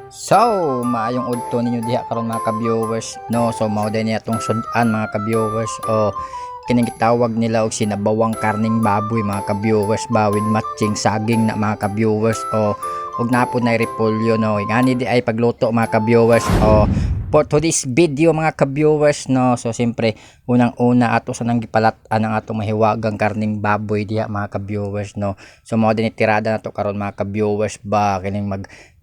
So, maayong udto ninyo diha karon mga ka-viewers, no? So mao din niya tong sudan mga ka-viewers. O kining gitawag nila og sinabawang karning baboy mga ka-viewers ba with matching saging na mga ka-viewers. O ug napod na repolyo, no? Ingani di ay pagluto mga ka-viewers. O for today's video mga ka-viewers, no? So siyempre unang-una ato sa nang gipalatan ang atong mahiwagang karning baboy diha mga ka-viewers, no? So mao din tirada nato karon mga ka-viewers ba kining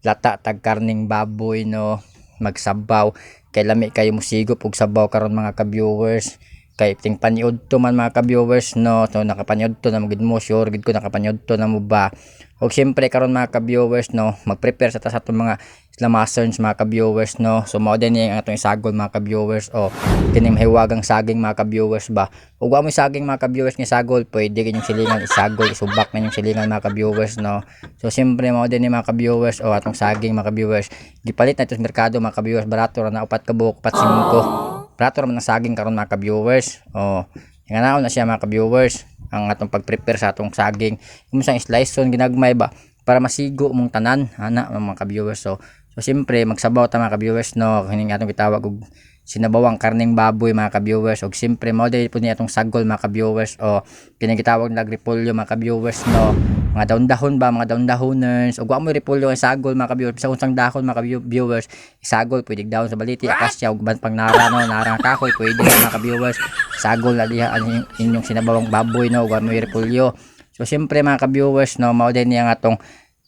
lata tag karning baboy, no, magsabaw kay lami kayo musigop og sabaw karon mga ka-viewers kay ting paniud to man mga ka-viewers, no. So nakapaniud to na mo gid mo, sure gid ko nakapaniud to na mo ba. Og syempre karon mga ka-viewers, no, mag-prepare sa atong mga lamasons mga ka-viewers, no. So mao din yung atong isagol mga ka-viewers. O kining mahiwagang saging mga ka-viewers ba, ug wa mo saging mga ka-viewers nga sagol, pwede kinyong silingan isagol, isubak na yung silingan mga ka-viewers, no. So siyempre mao din ni mga ka-viewers o atong saging mga ka-viewers gipalit na ito sa merkado mga ka-viewers, barato ra na upat ka buok, upat 5. Barato ra man ang saging karon mga ka-viewers. O nga naon na siya mga ka-viewers ang atong pag-prepare sa atong saging. Kung sang slice on ginagmay ba para masigo mong tanan ana mga ka-viewers. So siyempre magsabaw ta mga ka-viewers, no, kining atong gitawag og sinabawang karning baboy mga ka-viewers. Og siyempre mao dili po ni atong sagol mga ka-viewers o kining gitawag na repolyo mga ka-viewers, no. Mga daon-dahon ba, mga daon-dahoners. Og wa mo repolyo ang sagol mga ka-viewers, sa unsang dahon mga ka-viewers isagol, pwede dahon sa baliti, akasya ug ban pang nara, no, narang kahoy pwede mga ka-viewers sagol na diha ang inyong sinabawang baboy, no, ug wa mo repolyo. So siyempre mga ka-viewers, no, mao din niya atong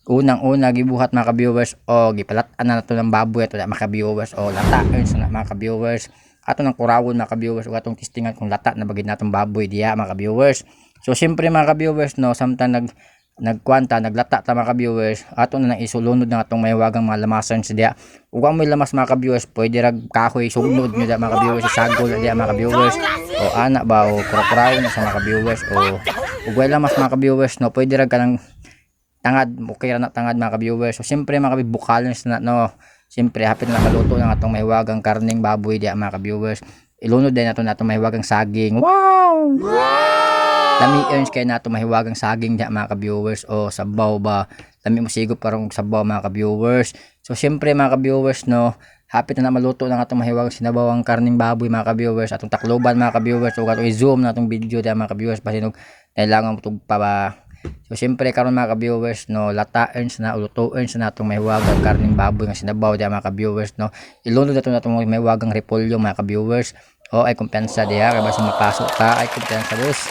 unang-una gibuhat mga ka-viewers o gipalatan na nato ng baboy ato na mga ka-viewers o lata sa mga ka-viewers ato ng kurawon mga ka-viewers o atong testingan kung lata na bagid natong baboy diha mga ka-viewers. So siyempre mga ka-viewers, no, samtang nagkwanta naglata ta mga ka-viewers ato na nang isulunod ng atong mahiwagang mga lamasan sa diha. Ug mo lamas mga ka-viewers, pwede rag kahoy sunod nyo diha mga ka-viewers, isagol diha mga ka-viewers o ana ba o kurawon sa mga ka-viewers. O ug lamas mga ka-viewers, no, pwede rag kanang tangad, okay ra na tangad mga ka-viewers. So siyempre mga bukalons na, no, siyempre hapit na maluto ng atong mahiwagang karning baboy diha mga ka-viewers. Ilunod din nato natong mahiwagang saging. Wow! Lami earns kay nato mahiwagang saging diha mga ka-viewers o sabaw ba. Lami mo sigop karong sabaw mga ka-viewers. So siyempre mga ka-viewers, no, hapit na maluto ng atong mahiwagang sinabawang karning baboy mga ka-viewers. Atong takloban mga ka-viewers o atong i-zoom na atong video diha mga ka-viewers basin og kailangan mo pa ba. So siyempre karon mga ka-viewers, no, lata earns na uluto earns na atong mahiwagang karning baboy nga sinabaw diha mga ka-viewers, no. Ilunod nato natong mahiwagang repolyo mga ka-viewers. O ay kumpensa diha kay basta mapasok ka ay kumpensa boss.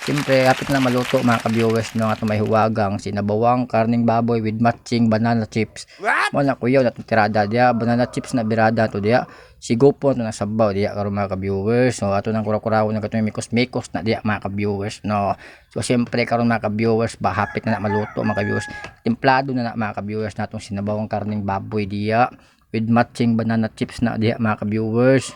Siyempre hapit na maluto mga ka-viewers, no, atong mahiwagang sinabawang karning baboy with matching banana chips. Mo na kuyaw natong tirada diha, banana chips na birada to diha. Sigupon to na sabaw diha karon mga ka-viewers. So ato nang kura-kurawo na katong mikos-mikos na diha mga ka-viewers, no. So siyempre karon mga ka-viewers ba hapit na maluto mga ka-viewers. Templado na mga ka-viewers natong sinabawang karning baboy diha with matching banana chips na diha mga ka-viewers.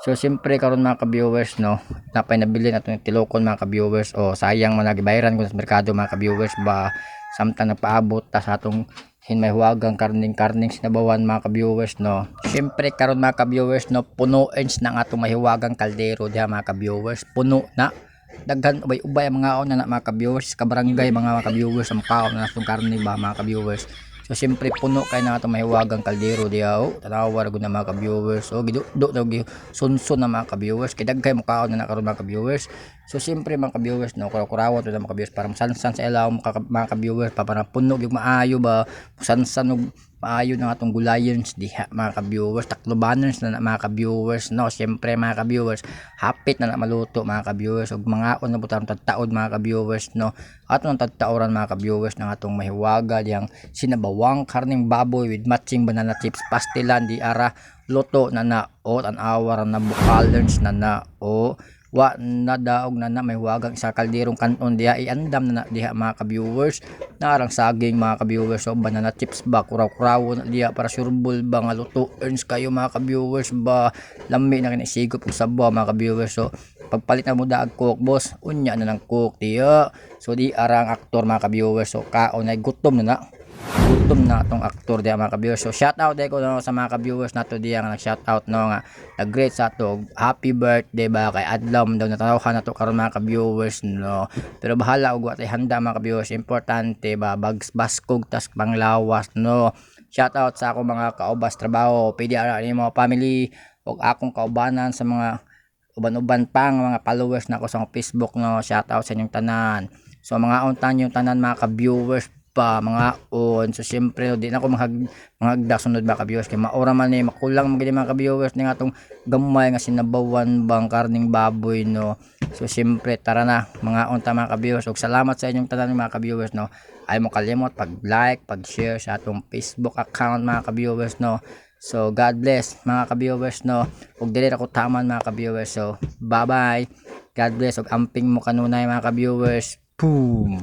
So siyempre karon mga ka-viewers, no, napay nabili nato ng tilokon mga ka-viewers. O sayang man nagibayaran ko sa merkado mga ka-viewers ba samtang nagpaabot ta sa atong hinmayhuwagang karning sinabawan mga ka-viewers, no. Siyempre karon mga ka-viewers, no, puno inch ng atong mahiwagang kaldero diha mga ka-viewers. Puno na daghan ubay-ubay ang mga na mga ka-viewers, kabarangay mga ka-viewers ang kaon na atong karne ba mga ka-viewers. So siyempre puno kay na atong mahiwagang kaldero diha. O tanawa ra gud na mga ka-viewers. So gido daw sunsun na mga ka-viewers kay daghay mo kaon na karon mga ka-viewers. So siyempre mga ka-viewers, no, kuraw-kurawa to na mga ka-viewers para masansan sa ilaw mga ka-viewers pa para puno gyud maayo ba masansan og maayo ng atong gulayon diha mga ka-viewers. Taklobaners na mga ka-viewers, no. Siyempre mga ka-viewers hapit na maluto mga ka-viewers ug mga on na butang tadtaod mga ka-viewers, no. Ato nang tadtaoran mga ka-viewers ng atong mahiwaga diyang sinabawang karning baboy with matching banana chips pastilan di ara luto na o tan-awar na bukalons na o wa na daog na may huwagang isa kalderong kanon diha iandam na diha mga ka-viewers. Narang saging mga ka-viewers o banana chips ba kuraw-kuraw na diha para surbol ba nga luto earns kayo mga ka-viewers ba lami na kinisigop og sabaw mga ka-viewers. So pagpalit na mo daag cook boss unya na ng cook diha. So di arang aktor mga ka-viewers. So kaon ay gutom na atong aktor diha mga ka-viewers. So shout out ko no, sa mga ka-viewers nato diha nga nag-shout out, no, nga nag-greet sa ato happy birthday ba kay adlaw daw natawhan nato karon mga ka-viewers, no. Pero bahala og watay handa mga ka-viewers, importante ba baskog tas panglawas, no. Shoutout sa akong mga kaubas trabaho, PDR ni mga family ug akong kaubanan sa mga uban-uban pang mga followers na ako sa Facebook no. Shoutout sa inyong tanan. So mga untan yung tanan mga ka-viewers pa mga on. So syempre di na ako manghagda sunod ba ka-viewers kay maura man ni makulang magili mga ka-viewers ni atong gamay nga sinabawan bang karning baboy no. So syempre tara na mga unta mga ka-viewers ug salamat sa inyong tanan mga ka-viewers no. Ay mo kalimot pag-like, pag-share sa atong Facebook account mga ka-viewers no. So God bless mga ka-viewers no. Ug dili ra ko taman mga ka-viewers. So bye bye. God bless ug amping mo kanunay mga ka-viewers. Boom.